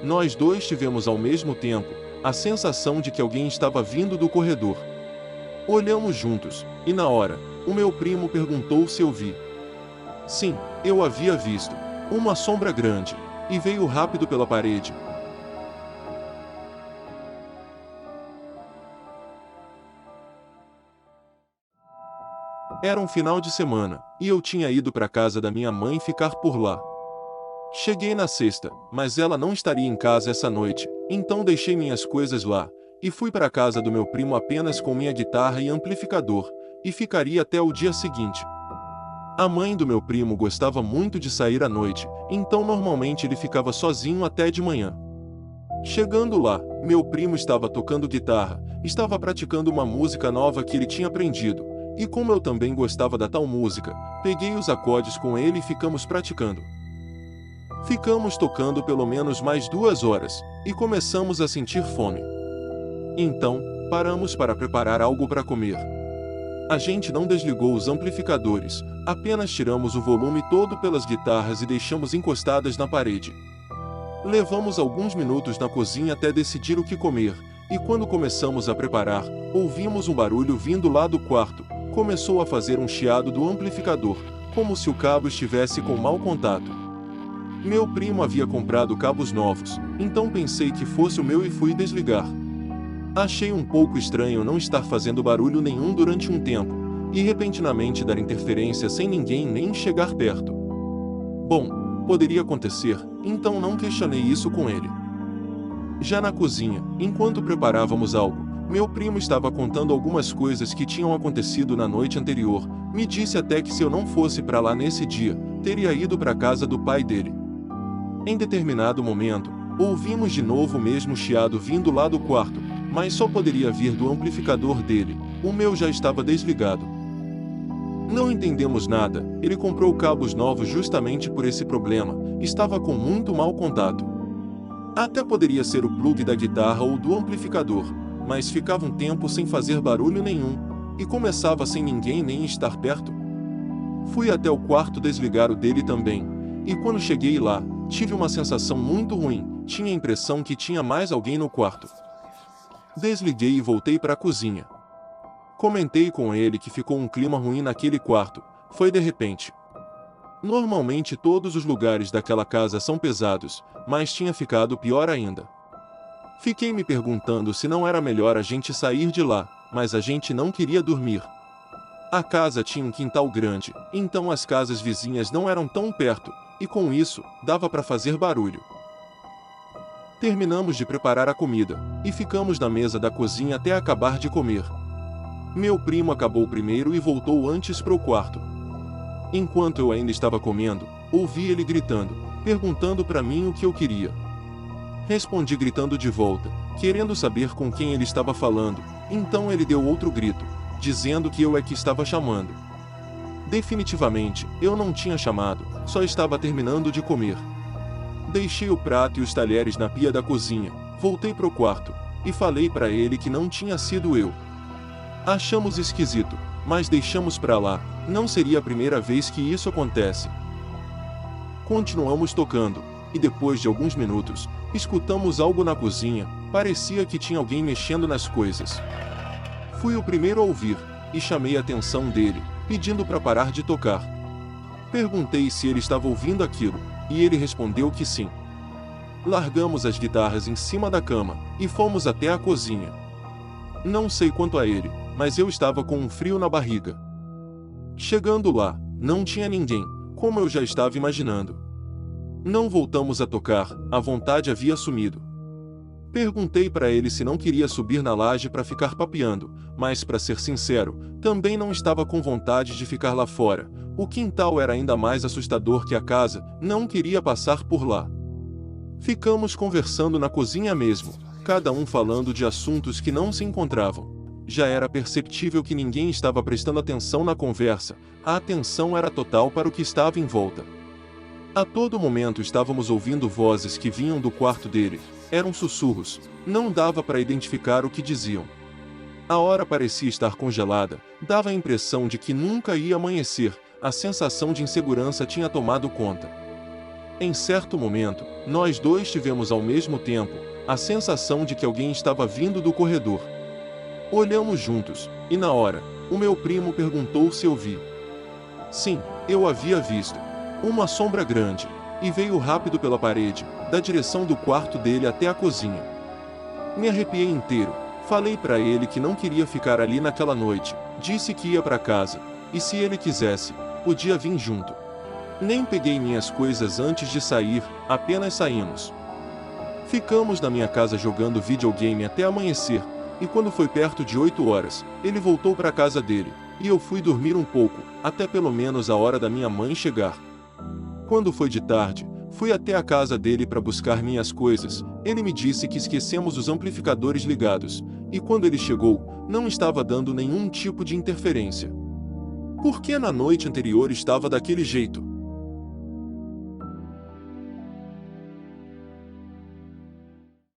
Nós dois tivemos ao mesmo tempo a sensação de que alguém estava vindo do corredor. Olhamos juntos, e na hora, o meu primo perguntou se eu vi. Sim, eu havia visto uma sombra grande, e veio rápido pela parede. Era um final de semana, e eu tinha ido para a casa da minha mãe ficar por lá. Cheguei na sexta, mas ela não estaria em casa essa noite, então deixei minhas coisas lá, e fui para a casa do meu primo apenas com minha guitarra e amplificador, e ficaria até o dia seguinte. A mãe do meu primo gostava muito de sair à noite, então normalmente ele ficava sozinho até de manhã. Chegando lá, meu primo estava tocando guitarra, estava praticando uma música nova que ele tinha aprendido, e como eu também gostava da tal música, peguei os acordes com ele e ficamos praticando. Ficamos tocando pelo menos mais 2 horas, e começamos a sentir fome. Então, paramos para preparar algo para comer. A gente não desligou os amplificadores, apenas tiramos o volume todo pelas guitarras e deixamos encostadas na parede. Levamos alguns minutos na cozinha até decidir o que comer, e quando começamos a preparar, ouvimos um barulho vindo lá do quarto. Começou a fazer um chiado do amplificador, como se o cabo estivesse com mau contato. Meu primo havia comprado cabos novos, então pensei que fosse o meu e fui desligar. Achei um pouco estranho não estar fazendo barulho nenhum durante um tempo, e repentinamente dar interferência sem ninguém nem chegar perto. Bom, poderia acontecer, então não questionei isso com ele. Já na cozinha, enquanto preparávamos algo, meu primo estava contando algumas coisas que tinham acontecido na noite anterior, me disse até que se eu não fosse para lá nesse dia, teria ido para a casa do pai dele. Em determinado momento, ouvimos de novo o mesmo chiado vindo lá do quarto, mas só poderia vir do amplificador dele, o meu já estava desligado. Não entendemos nada, ele comprou cabos novos justamente por esse problema, estava com muito mau contato. Até poderia ser o plugue da guitarra ou do amplificador, mas ficava um tempo sem fazer barulho nenhum, e começava sem ninguém nem estar perto. Fui até o quarto desligar o dele também, e quando cheguei lá, tive uma sensação muito ruim, tinha a impressão que tinha mais alguém no quarto. Desliguei e voltei para a cozinha. Comentei com ele que ficou um clima ruim naquele quarto, foi de repente. Normalmente todos os lugares daquela casa são pesados, mas tinha ficado pior ainda. Fiquei me perguntando se não era melhor a gente sair de lá, mas a gente não queria dormir. A casa tinha um quintal grande, então as casas vizinhas não eram tão perto, e com isso, dava para fazer barulho. Terminamos de preparar a comida, e ficamos na mesa da cozinha até acabar de comer. Meu primo acabou primeiro e voltou antes para o quarto. Enquanto eu ainda estava comendo, ouvi ele gritando, perguntando para mim o que eu queria. Respondi gritando de volta, querendo saber com quem ele estava falando, então ele deu outro grito, dizendo que eu é que estava chamando. Definitivamente, eu não tinha chamado, só estava terminando de comer. Deixei o prato e os talheres na pia da cozinha, voltei pro quarto, e falei para ele que não tinha sido eu. Achamos esquisito, mas deixamos pra lá, não seria a primeira vez que isso acontece. Continuamos tocando, e depois de alguns minutos, escutamos algo na cozinha, parecia que tinha alguém mexendo nas coisas. Fui o primeiro a ouvir, e chamei a atenção dele, pedindo para parar de tocar. Perguntei se ele estava ouvindo aquilo, e ele respondeu que sim. Largamos as guitarras em cima da cama, e fomos até a cozinha. Não sei quanto a ele, mas eu estava com um frio na barriga. Chegando lá, não tinha ninguém, como eu já estava imaginando. Não voltamos a tocar, a vontade havia sumido. Perguntei para ele se não queria subir na laje para ficar papeando, mas para ser sincero, também não estava com vontade de ficar lá fora. O quintal era ainda mais assustador que a casa, não queria passar por lá. Ficamos conversando na cozinha mesmo, cada um falando de assuntos que não se encontravam. Já era perceptível que ninguém estava prestando atenção na conversa, a atenção era total para o que estava em volta. A todo momento estávamos ouvindo vozes que vinham do quarto dele, eram sussurros, não dava para identificar o que diziam. A hora parecia estar congelada, dava a impressão de que nunca ia amanhecer, a sensação de insegurança tinha tomado conta. Em certo momento, nós dois tivemos ao mesmo tempo a sensação de que alguém estava vindo do corredor. Olhamos juntos, e na hora, o meu primo perguntou se eu vi. Sim, eu havia visto. Uma sombra grande, e veio rápido pela parede, da direção do quarto dele até a cozinha. Me arrepiei inteiro. Falei para ele que não queria ficar ali naquela noite, disse que ia para casa, e se ele quisesse, podia vir junto. Nem peguei minhas coisas antes de sair, apenas saímos. Ficamos na minha casa jogando videogame até amanhecer, e quando foi perto de 8 horas, ele voltou para a casa dele, e eu fui dormir um pouco, até pelo menos a hora da minha mãe chegar. Quando foi de tarde, fui até a casa dele para buscar minhas coisas. Ele me disse que esquecemos os amplificadores ligados, e quando ele chegou, não estava dando nenhum tipo de interferência. Por que na noite anterior estava daquele jeito?